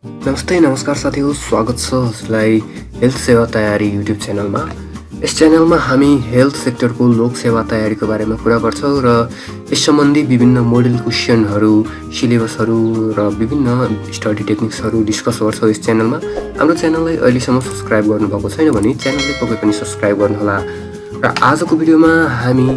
नमस्कार साथीहरू, स्वागत छ हजुरलाई हेल्थ सेवा तयारी युट्युब च्यानलमा। यस च्यानलमा हामी हेल्थ सेक्टरको लोक सेवा तयारीको बारेमा कुरा गर्छौँ र यस सम्बन्धी विभिन्न मोडल क्वेसनहरू, सिलेबसहरू र विभिन्न स्टडी टेक्निक्सहरू डिस्कस गर्छौँ यस च्यानलमा। हाम्रो च्यानललाई अहिलेसम्म सब्सक्राइब गर्नुभएको छैन भने च्यानललाई तपाईँ पनि सब्सक्राइब गर्नुहोला। र आजको भिडियोमा हामी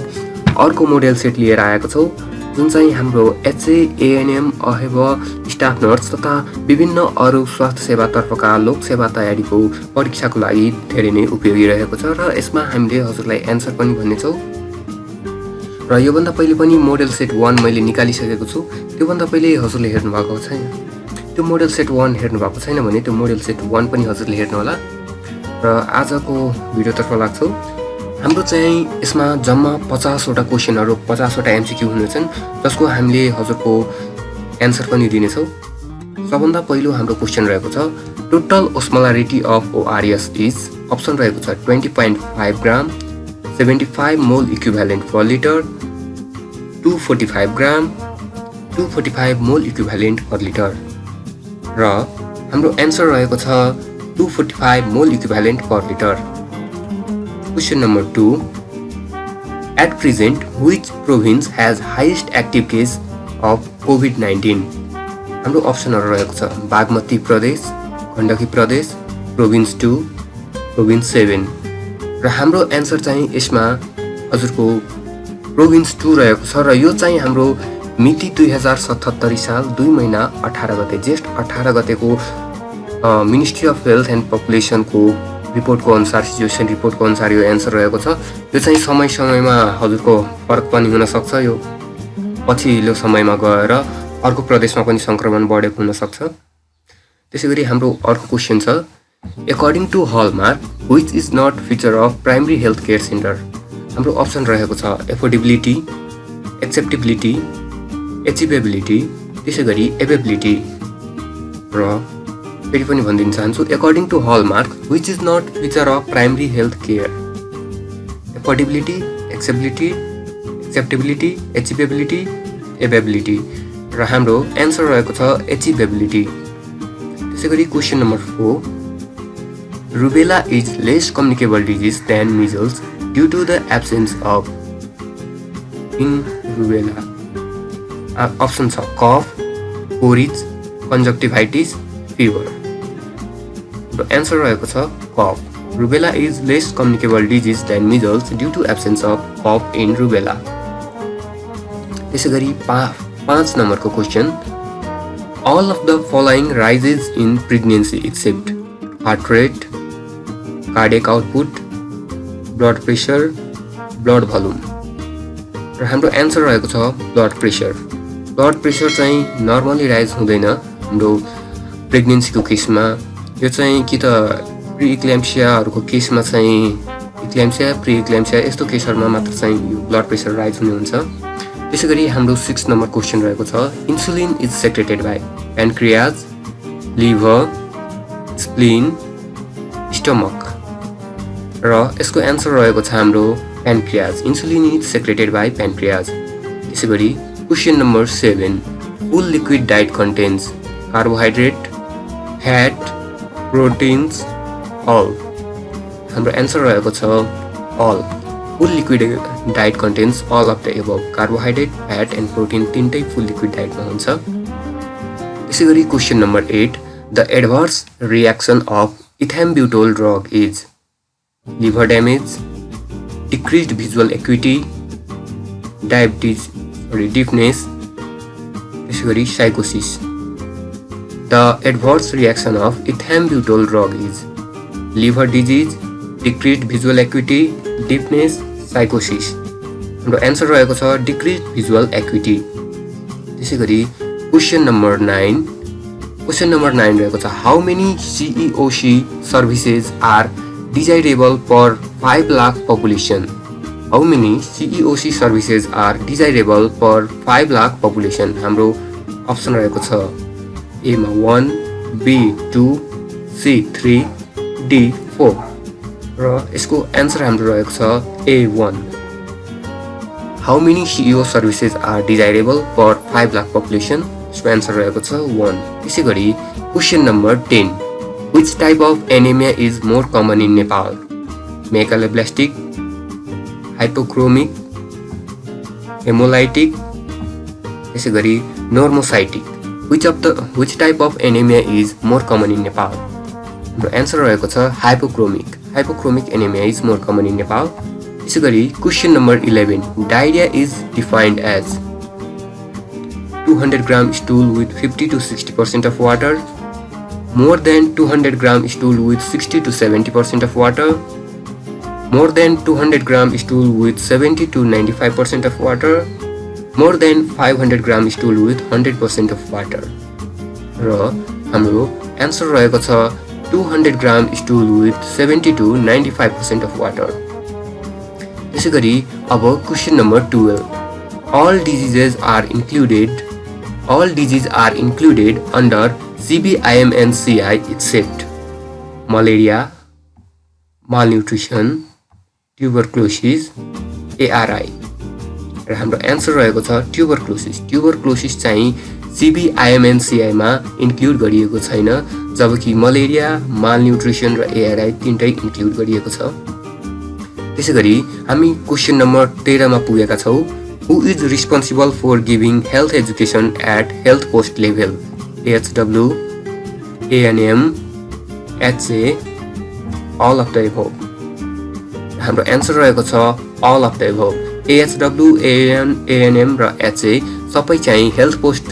अर्को मोडेल सेट लिएर आएको छौँ, जुन चाहिँ हाम्रो ANM AHW स्टाफ नर्स तथा विभिन्न अरू स्वास्थ्य सेवातर्फका लोक सेवा तयारीको परीक्षाको लागि धेरै नै उपयोगी रहेको छ र यसमा हामीले हजुरलाई एन्सर पनि भन्नेछौँ। र योभन्दा पहिले पनि मोडेल सेट 1 मैले निकालिसकेको छु। त्योभन्दा पहिले हजुरले हेर्नुभएको छैन, त्यो मोडेल सेट 1 हेर्नुभएको छैन भने त्यो मोडेल सेट 1 पनि हजुरले हेर्नुहोला। र आजको भिडियोतर्फ लाग्छौँ। हाम्रो चाहिँ यसमा जम्मा 50वटा क्वेसनहरू, 50वटा MCQ हुनेछन्, जसको हामीले हजुरको एन्सर पनि दिनेछौँ। सबभन्दा पहिलो हाम्रो क्वेसन रहेको छ, total osmolarity of ORS is, option रहेको छ 20.5 ग्राम, 75 मोल इक्विभ्यालेन्ट पर लिटर, 245 ग्राम, 245 मोल इक्विभ्यालेन्ट पर लिटर। र हाम्रो एन्सर रहेको छ 245 मोल equivalent per litre. Question number 2. At present, which province has highest active case of COVID-19? हाम्रो अप्सनहरू रहेको छ बागमती प्रदेश, गण्डकी प्रदेश, प्रोभिन्स 2, प्रोभिन्स 7। र हाम्रो एन्सर चाहिँ यसमा हजुरको प्रोभिन्स 2 रहेको छ। र यो चाहिँ हाम्रो मिति 2077 साल 2 महिना 18 गते, जेष्ठ 18 गतेको मिनिस्ट्री अफ हेल्थ एन्ड पपुलेसनको रिपोर्टको अनुसार, सिचुएसन रिपोर्टको अनुसार यो एन्सर रहेको छ। यो चाहिँ समय समयमा हजुरको फरक पनि हुनसक्छ, यो पछिल्लो समयमा गएर अर्को प्रदेशमा पनि सङ्क्रमण बढेको हुनसक्छ। त्यसै गरी हाम्रो अर्को क्वेसन छ, according to hallmark which is not feature of primary health care centre. हाम्रो अप्सन रहेको छ एफोर्डेबिलिटी, एक्सेप्टेबिलिटी, एचिभेबिलिटी, त्यसै गरी एभेबिलिटी। र फेरि पनि भनिदिन चाहन्छु, according to hallmark which is not feature of primary health care, affordability, acceptability, achievability, availability. र हाम्रो एन्सर रहेको छ एचिभेबिलिटी। त्यसै गरी question number 4, rubella is less communicable disease than measles due to the absence of in rubella. Option छ cough, कोरिज, कन्जक्टिभाइटिस, fever. र answer रहेको छ cough. Rubella is less communicable disease than measles due to absence of cough in rubella. त्यसै गरी 5 नम्बरको question, all of the following rises in pregnancy except heart rate, cardiac output, blood pressure, blood volume. र हाम्रो answer रहेको छ blood pressure. Blood pressure चाहिँ normally rise हुँदैन हाम्रो प्रेग्नेन्सीको केसमा। यो चाहिँ कि त प्री इक्ल्याम्सियाहरूको केसमा चाहिँ इक्ल्याम्सिया, प्री इक्ल्याम्सिया यस्तो केसहरूमा मात्र चाहिँ यो ब्लड प्रेसर राइज हुने हुन्छ। त्यसै गरी हाम्रो 6 नम्बर क्वेसन रहेको छ, insulin is secreted by pancreas, liver, spleen, stomach. र यसको एन्सर रहेको छ हाम्रो pancreas. Insulin is secreted by pancreas. त्यसै गरी question number 7, full liquid diet contains carbohydrate, fat, proteins, all. हाम्रो एन्सर रहेको छ all. Full liquid diet contains all of the above. Carbohydrate, fat and protein तिनटै full liquid डाइटमा हुन्छ। त्यसै गरी question number 8, the adverse reaction of ethambutol drug is liver damage, डिक्रिज्ड visual एक्युटी, deafness, त्यसै गरी साइकोसिस। The adverse reaction of ethambutol drug is liver disease, decreased visual acuity, deafness, psychosis. हाम्रो answer रहेको छ decreased visual acuity। त्यसै गरी question number 9 रहेको छ, how many CEOC services are desirable per 5 lakh population. How many CEOC services are desirable per 5 lakh population. हाम्रो option रहेको छ A मा 1, B 2, C 3, D 4। र यसको एन्सर हाम्रो रहेको छ A1। How many CEO services are desirable for 5 lakh population. यसको आन्सर रहेको छ 1. त्यसै गरी question number 10. Which type of anemia is more common in Nepal? Megaloblastic, hypochromic, hemolytic, त्यसै गरी normocytic. Which type of anemia is more common in Nepal? हाम्रो answer रहेको छ hypochromic. Hypochromic anemia is more common in Nepal. त्यसै गरी question number 11. Diarrhea is defined as 200 gram stool with 50 to 60% of water, more than 200 gram stool with 60 to 70% of water, more than 200 gram stool with 70 to 95% of water, more than 500 gram stool with 100% of water. र हाम्रो answer रहेको छ 200 gram stool with 70 to 95% of water. त्यसै गरी अब question number 12. All diseases are included under CBIMNCI except malaria, malnutrition, tuberculosis, ARI. र हाम्रो answer रहेको छ ट्युबरक्लोसिस. ट्युबरक्लोसिस चाहिँ CBIMNCI मा इन्क्लुड गरिएको छैन, जबकि मलेरिया, मालन्युट्रिसन र ARI तीनटै इन्क्लुड गरिएको छ. त्यसै गरी हामी क्वेशन नम्बर 13 मा पुगेका छौं. Who is responsible for giving health education at health post level? AHW, ANM, AHW, all of the above. हाम्रो आन्सर रहेको छ all of the above. AHW, ANM र AHW सबै चाहिँ हेल्थ पोस्ट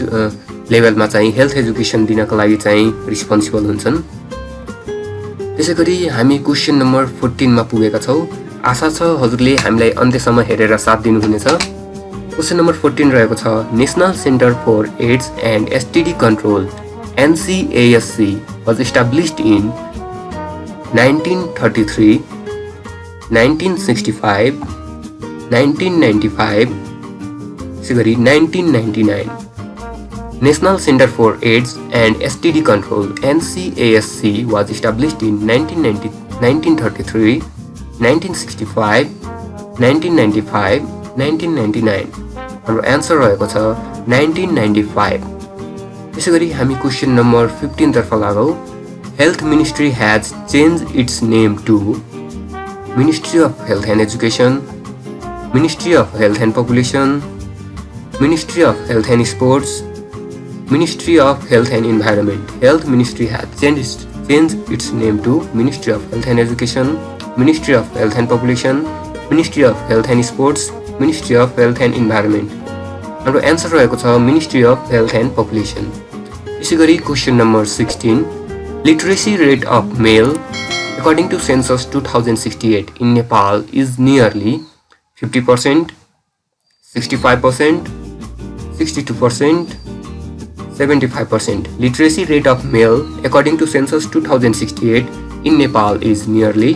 लेभलमा चाहिँ हेल्थ एजुकेसन दिनको लागि चाहिँ रिस्पोन्सिबल हुन्छन्. त्यसै गरी हामी क्वेशन नम्बर 14 मा पुगेका छौं. आशा छ हजुरले हामीलाई अन्त्यसम्म हेरेर साथ दिनुहुनेछ. क्वेशन नम्बर 14 रहेको छ. National centre for AIDS and STD control NCASC was established in 1933, 1965, 1995, त्यसै गरी 1999. National Center for AIDS and STD Control NCASC was established in 1933, 1965, 1995, 1999. हाम्रो आन्सर रहेको छ 1995. त्यसै गरी हामी क्वेशन नम्बर 15 तर्फ लागौं. Health Ministry has changed its name to Ministry of Health and Education, Ministry of Health and Population, Ministry of Health and Sports, Ministry of Health and Environment. Health Ministry has changed its name to Ministry of Health and Education, Ministry of Health and Population, Ministry of Health and Sports, Ministry of Health and Environment. हाम्रो answer रहेको छ Ministry of Health and Population. त्यसै गरी question number 16. Literacy rate of male according to census 2068 in Nepal is nearly 50%, 65%, 62%, 75%. Literacy rate of male according to census 2068 in Nepal is nearly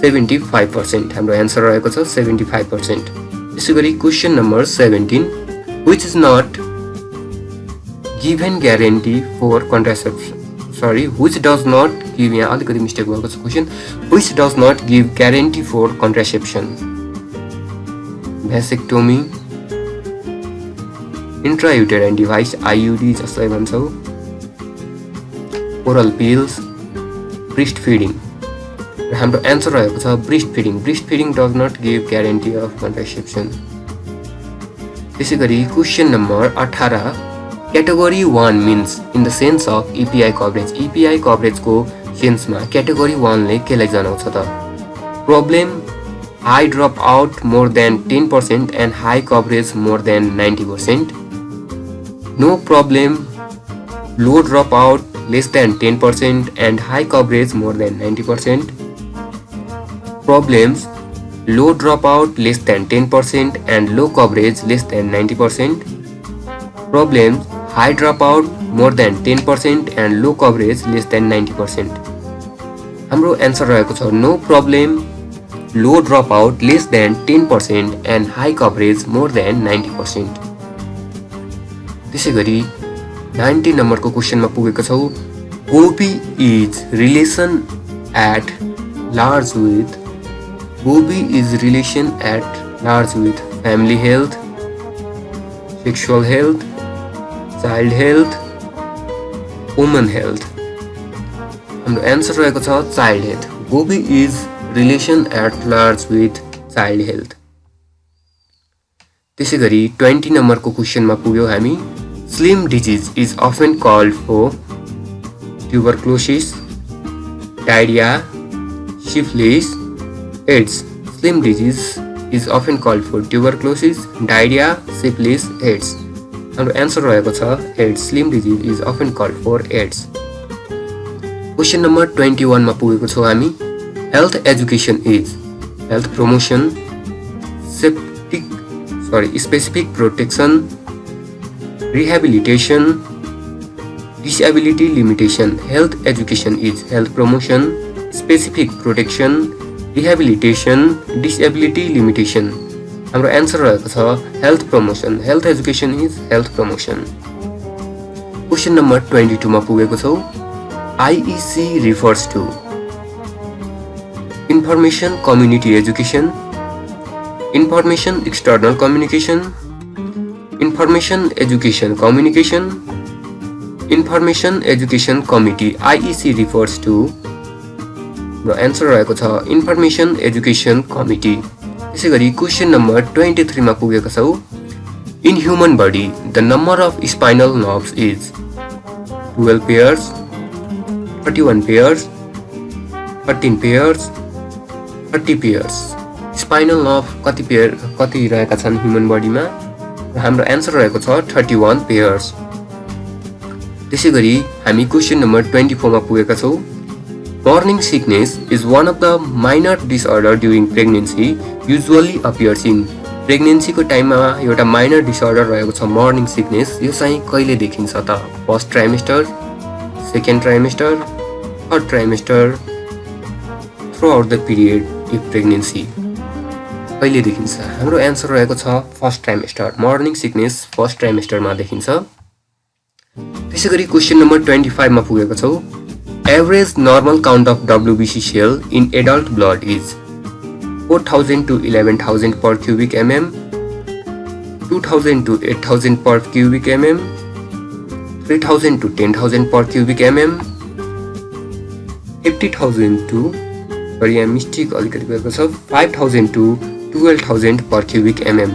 75%. हाम्रो answer रहेको छ 75%. त्यसै गरी question number 17. Which is not given guarantee for contraception. Which does not give, यहाँ अलिकति mistake भएको छ question. Which does not give guarantee for contraception? Vasectomy, intrauterine device IUD जसलाई भन्छौं, oral pills, breastfeeding. र हाम्रो आन्सर रहेको छ breastfeeding. Breastfeeding does not give guarantee of contraception. त्यसै गरी question number 18. Category 1 means in the sense of EPI coverage. EPI coverage को सेन्समा category 1 ले केलाई जनाउँछ त? Problem, high dropout more than 10% and high coverage more than 90%. No problem, low dropout less than 10% and high coverage more than 90%. Problems, low dropout less than 10% and low coverage less than 90%. Problems, high dropout more than 10% and low coverage less than 90%. हाम्रो answer रहेको छ no problem, low dropout less than 10% and high coverage more than 90%. त्यसै गरी 19 नम्बरको क्वेशनमा पुगेको छौं. Gobi is relation at large with family health, sexual health, child health, woman health. हाम्रो answer रहेको छ child health. GOBI is relation at large with child health. त्यसै गरी 20 नम्बरको क्वेसनमा पुग्यौं हामी। Slim disease is often called for tuberculosis, diarrhoea, syphilis, AIDS. Slim disease is often called for tuberculosis, diarrhoea, syphilis, AIDS. हाम्रो answer रहेको छ AIDS. Slim disease is often called for AIDS. Question number 21 मा पुगेको छौं हामी। Health education is health promotion, specific protection, rehabilitation, disability limitation. Health education is health promotion, specific protection, rehabilitation, disability limitation. हाम्रो answer रहेको छ health promotion. Health education is health promotion. Question number 22 मा पुगेको छौं। IEC refers to information community education, information external communication, information education communication, information education committee। IEC refers to र answer रहेको छ information education committee। त्यसै गरी question number 23 मा पुगेका छौं। In human body, the number of spinal nerves is 12 pairs, 31 pairs, 13 pairs, 30 pairs। Spinal nerve कति रहेका छन् ह्युमन बडीमा? हाम्रो एन्सर रहेको छ 31 pairs। त्यसै गरी हामी क्वेसन नम्बर 24 मा पुगेका छौं। Morning sickness is one of the minor disorder during pregnancy, usually appears in. प्रेग्नेन्सीको टाइममा एउटा माइनर डिसअर्डर रहेको छ मर्निङ सिकनेस। यो चाहिँ कहिले देखिन्छ त? First trimester, second trimester, third trimester, throughout the period if pregnancy. कहिले देखिन्छ? हाम्रो एन्सर रहेको छ first trimester. Morning sickness first ट्राइमेस्टरमा देखिन्छ। त्यसै गरी क्वेसन नम्बर 25 मा पुगेको छौं। Average normal count of WBC cell in adult blood is 4000 to 11000 per cubic mm, 2000 to 8000 per cubic mm, 3000 to 10000 per cubic mm, 50,000 to mistake अलिकति भएको छ 5000 to 12000 per cubic mm।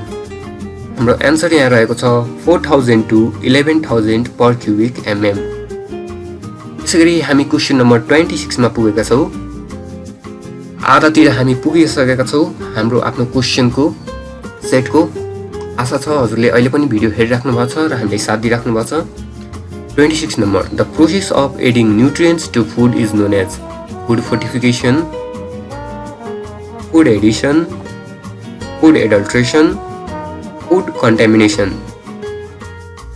हाम्रो एन्सर यहाँ रहेको छ 4000 to 11000 per cubic mm। त्यसैगरी हामी question number 26 मा पुगेका छौं। आधातिर हामी पुगिसकेका छौं हाम्रो आफ्नो क्वेसनको सेटको। आशा छ हजुरले अहिले पनि भिडियो हेरिराख्नु भएको छ र हामीलाई साथ दिइराख्नु भएको छ। 26 number, the process of adding nutrients to food is known as food fortification, food addition, food adulteration, food contamination.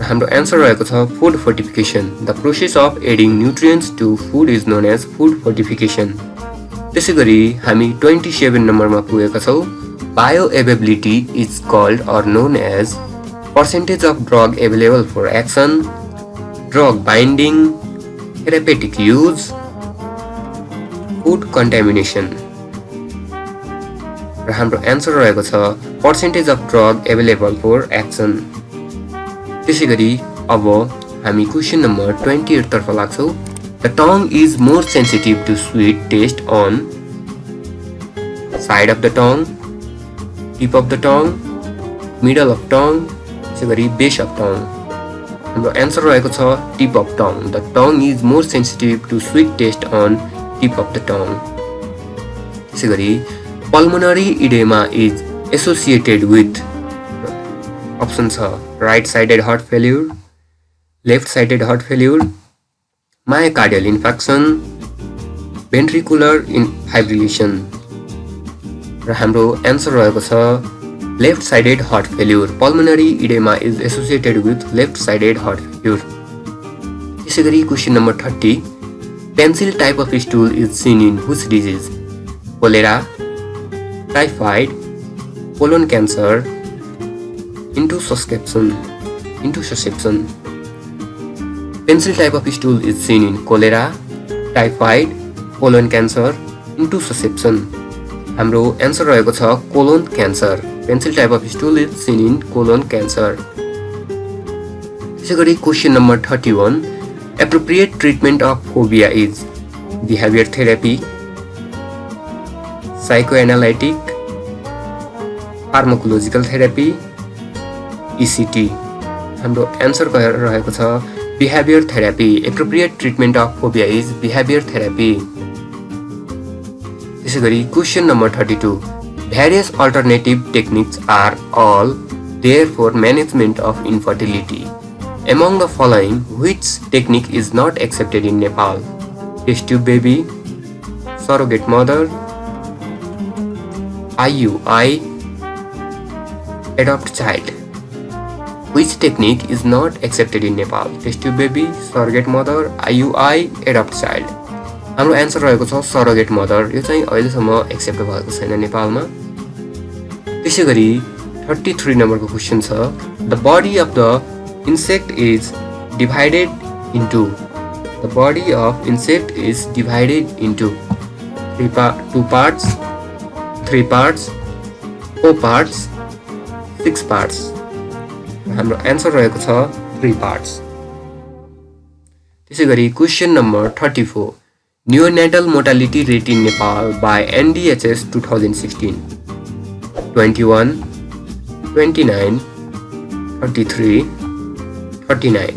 हाम्रो एन्सर रहेको छ food fortification. The process of adding nutrients to food is known as food fortification. त्यसैगरी हामी 27 नम्बरमा पुगेका छौं। Bioavailability is called or known as percentage of drug available for action, drug binding, therapeutic use, food contamination. र हाम्रो answer रहेको छ percentage of drug available for action. त्यसैगरी अब हामी क्वेसन नम्बर 28 तर्फ लाग्छौं। The tongue is more sensitive to sweet taste on side of the tongue, tip of the tongue, middle of tongue, त्यसैगरी बेस अफ टङ। हाम्रो answer रहेको छ tip of tongue. The tongue is more sensitive to sweet taste on tip of the tongue. त्यसैगरी pulmonary oedema is associated with option छ right sided heart failure, left sided heart failure, myocardial infection, ventricular fibrillation. र हाम्रो answer रहेको छ left sided heart failure. Pulmonary oedema is associated with left sided heart failure. त्यसैगरी question number 30, pencil type of stool is seen in which disease? Cholera, typhoid, colon cancer, intussusception. Pencil type of stool is seen in cholera, typhoid, colon cancer, intussusception. हाम्रो answer रहेको छ colon cancer. Pencil type of stool is seen in colon cancer. त्यसैगरी question number 31 appropriate treatment of phobia is behaviour therapy, psychoanalytic, pharmacological therapy, ECT। हाम्रो answer रहेको छ behaviour therapy. Appropriate treatment of phobia is behaviour therapy. त्यसैगरी question number 32 various alternative techniques are all there for management of infertility. Among the following, which technique is not accepted in Nepal? Test tube baby, surrogate mother, IUI, adopt child. Which technique is not accepted in Nepal? Test tube baby, surrogate mother, IUI, adopt child. हाम्रो answer रहेको छ surrogate mother। यो चाहिँ अहिलेसम्म accept भएको छैन नेपालमा। त्यसैगरी 33 नम्बरको क्वेशन छ the body of the insect is divided into two parts, 3 parts, 4 parts, 6 parts। हाम्रो एन्सर रहेको छ 3 parts। त्यसैगरी question number 34 neonatal mortality rate in Nepal by NDHS 2016 21, 29, 33, 39।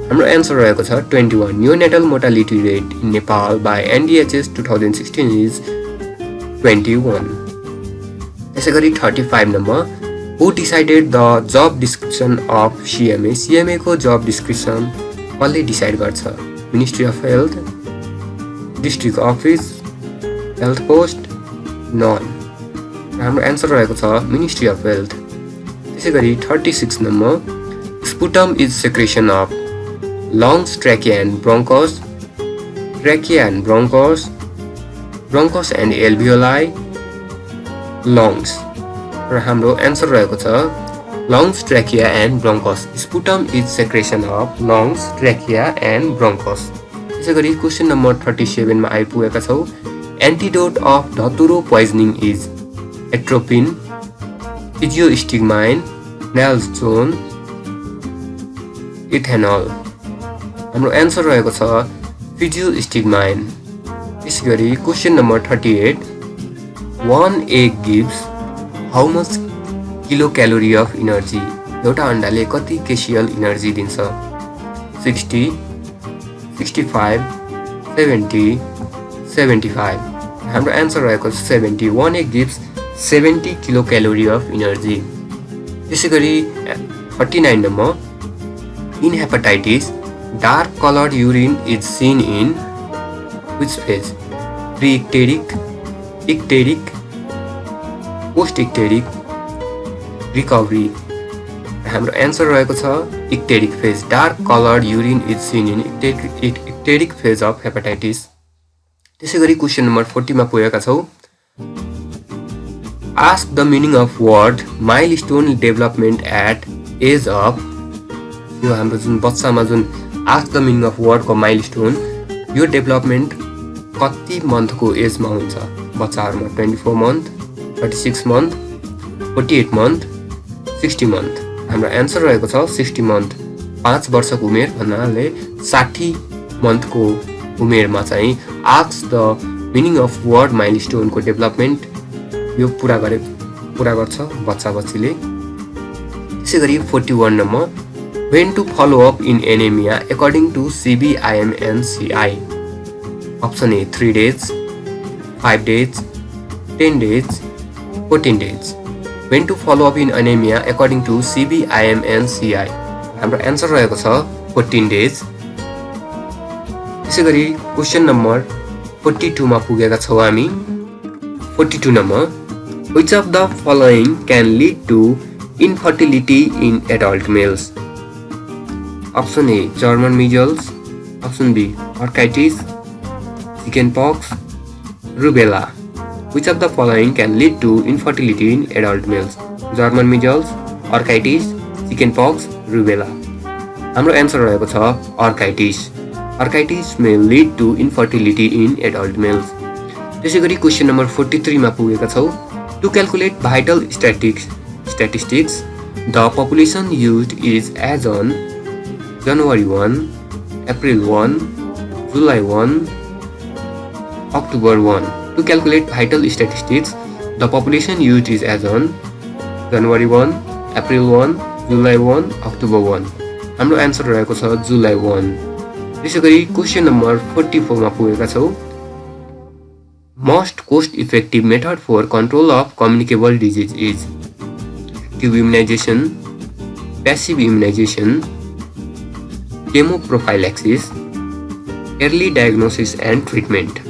हाम्रो एन्सर रहेको छ 21 neonatal mortality rate in Nepal by NDHS 2016 is 21। त्यसैगरी 35 number who decided the job description of CMA? CMA को job description कसले decide गर्छ? Ministry of Health, District Office, Health Post, none। हाम्रो answer रहेको छ Ministry of Health। त्यसैगरी 36 number sputum is secretion of lungs, trachea and bronchus, bronchus and alveoli, lungs। र हाम्रो answer रहेको छ lungs, trachea and bronchus। sputum is secretion of lungs, trachea and bronchus। त्यसैगरी question number 37 मा आइपुगेका छौं। Antidote of धतुरो poisoning is atropine, physostigmine, naloxone, ethanol. हाम्रो एन्सर रहेको छ फिजियोस्टिग्माइन। त्यसैगरी question number 38 1 egg gives how much kilocalorie of energy? एउटा अण्डाले कति केसियल एनर्जी दिन्छ? 60, 65, 70, 75। हाम्रो एन्सर रहेको छ 70। 1 egg gives 70 kilocalorie of energy। त्यसैगरी 39 number in hepatitis dark colored urine is seen in which phase? Pre-icteric, icteric, post-icteric, recovery। हाम्रो answer रहेको छ icteric phase। dark colored urine is seen in icteric phase of hepatitis। त्यसैगरी question number 40 मा पुगेका छौं। ask the meaning of word milestone development at age of। यो हाम्रो जुन बच्चामा जुन ask the meaning of word को माइलस्टोन यो डेभलपमेन्ट कति मन्थको एजमा हुन्छ? बच्चाहरुमा 24 मन्थ, 36 मन्थ, 48 मन्थ, 60 मन्थ। हाम्रो एन्सर रहेको छ 60 मन्थ। 5 वर्षको उमेर भन्नाले 60 मन्थको उमेरमा चाहिँ ask the meaning of word milestone को डेभलपमेन्ट यो पूरा गर्छ बच्चा-बच्चीले। त्यसैगरी 41 number when to follow up in anemia according to CBIMNCI? Option A 3 days, 5 days, 10 days, 14 days। when to follow up in anemia according to CBIMNCI? हाम्रो answer रहेको छ 14 days। त्यसैगरी question number 42 मा पुगेका छौं हामी। 42 number which of the following can lead to infertility in adult males? Option A German measles, option B orchitis, chickenpox, rubella। Which of the following can lead to infertility in adult males? German measles, orchitis, chickenpox, rubella। हाम्रो answer रहेको छ orchitis। orchitis may lead to infertility in adult males। त्यसैगरी question number 43 मा पुगेका छौं। To calculate vital statistics, the population used is as on January 1, April 1, July 1, October 1. To calculate vital statistics, the population used is as on January 1, April 1, July 1, October 1. हाम्रो answer रहेको छ जुलाई 1. त्यसैगरी question number 44 मा पुगेका छौं. Most cost effective method for control of communicable disease is active immunization, passive immunization, chemoprophylaxis, early diagnosis and treatment.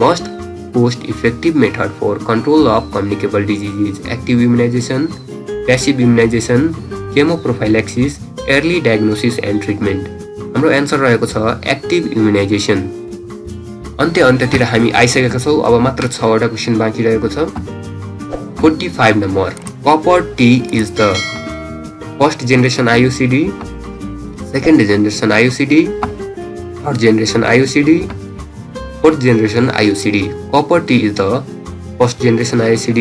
Most cost effective method for control of communicable disease is active immunization, passive immunization, chemoprophylaxis, early diagnosis and treatment. हाम्रो answer रहेको छ active immunisation. अन्त्यतिर हामी आइसकेका छौं. अब मात्र 6 वटा क्वेशन बाँकी रहेको छ. 45 number. Copper T is the first generation IUCD, second generation IUCD, third generation IUCD, fourth generation IUCD. Copper T is the first generation IUCD,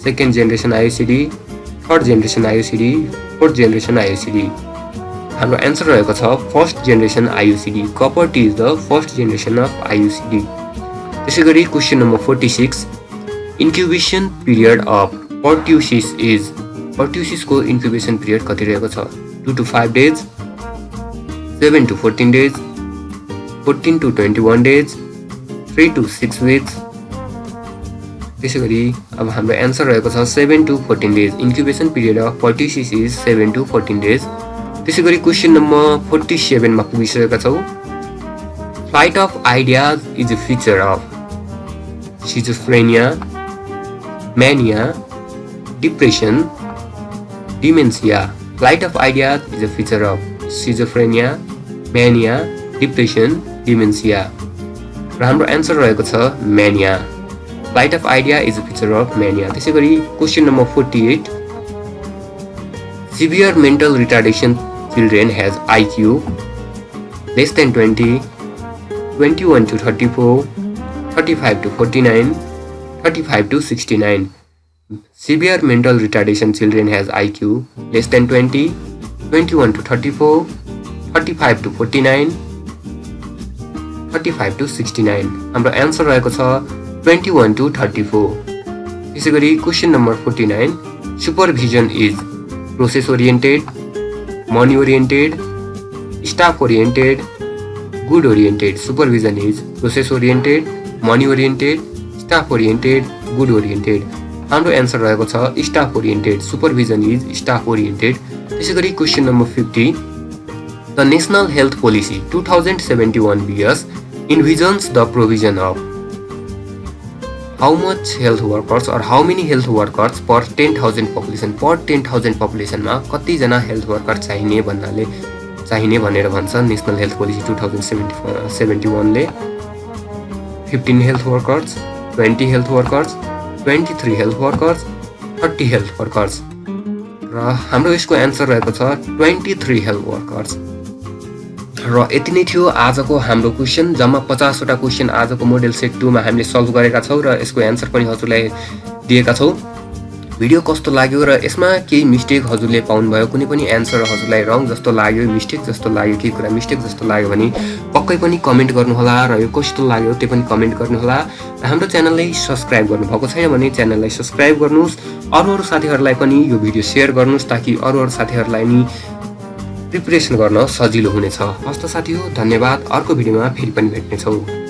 second generation IUCD, third generation IUCD, fourth generation IUCD. हाम्रो answer रहेको छ first generation IUCD. Copper T is the first generation of IUCD. त्यसैगरी question number 46. Incubation period of pertussis is. Pertussis को incubation period कति रहेको छ? 2 to 5 days, 7 to 14 days, 14 to 21 days, 3 to 6 weeks. त्यसैगरी अब हाम्रो आन्सर रहेको छ 7 to 14 days. Incubation period of pertussis is 7 to 14 days. त्यसैगरी क्वेशन नम्बर 47 मा पुगिसकेका छौं. Flight of ideas is a feature of schizophrenia, mania, depression, dementia. Flight of ideas is a feature of schizophrenia, mania, depression, dementia. र हाम्रो answer रहेको छ mania. Flight of idea is a feature of mania. त्यसैगरी question number 48. Severe mental retardation children has IQ less than 20, 21 to 34, 35 to 49, 35 to 69. Severe mental retardation children has IQ less than 20, 21 to 34, 35 to 49, 35 to 69. हाम्रो answer रहेको छ 21 to 34. त्यसैगरी question number 49. Supervision is process oriented, money oriented, staff oriented, good oriented. Supervision is process oriented, money oriented, staff oriented, good oriented. हाम्रो answer रहेको छ staff oriented. Supervision is staff oriented. त्यसैगरी question number 50. The national health policy 2071 BS envisions the provision of how much health workers or how many health workers per 10,000 population. Per 10,000 population मा कति जना health worker चाहिने भनेर भन्छ national health policy 2071 ले. 15 health workers, 20 health workers, 23 health workers, 30 health workers. र हाम्रो यसको आन्सर रहेको छ 23 हेल्थ वर्कर्स. र यति नै थियो आजको हाम्रो क्वेशन. जम्मा 50 वटा क्वेशन आजको मोडेल सेट 2 मा हामीले सल्भ गरेका छौं र यसको आन्सर पनि हजुरलाई दिएका छौं. भिडियो कस्तो लाग्यो र यसमा केही मिस्टेक हजुरले पाउनु भयो, कुनै पनि आन्सर हजुरलाई रङ जस्तो लाग्यो, मिस्टेक जस्तो लाग्यो, केही कुरा मिस्टेक जस्तो लाग्यो भने पक्कै पनि कमेन्ट गर्नु होला र यो कस्तो लाग्यो त्यो पनि कमेन्ट गर्नु होला. र हाम्रो च्यानललाई सब्स्क्राइब गर्नु भएको छैन भने च्यानललाई सब्स्क्राइब गर्नुस्. अरू साथीहरुलाई पनि यो भिडियो शेयर गर्नुस् ताकि अरू साथीहरुलाई नि प्रिपरेसन गर्न सजिलो हुनेछ. हस्त साथी हो, धन्यवाद. अर्को भिडियोमा फेरि पनि भेट्ने छौं.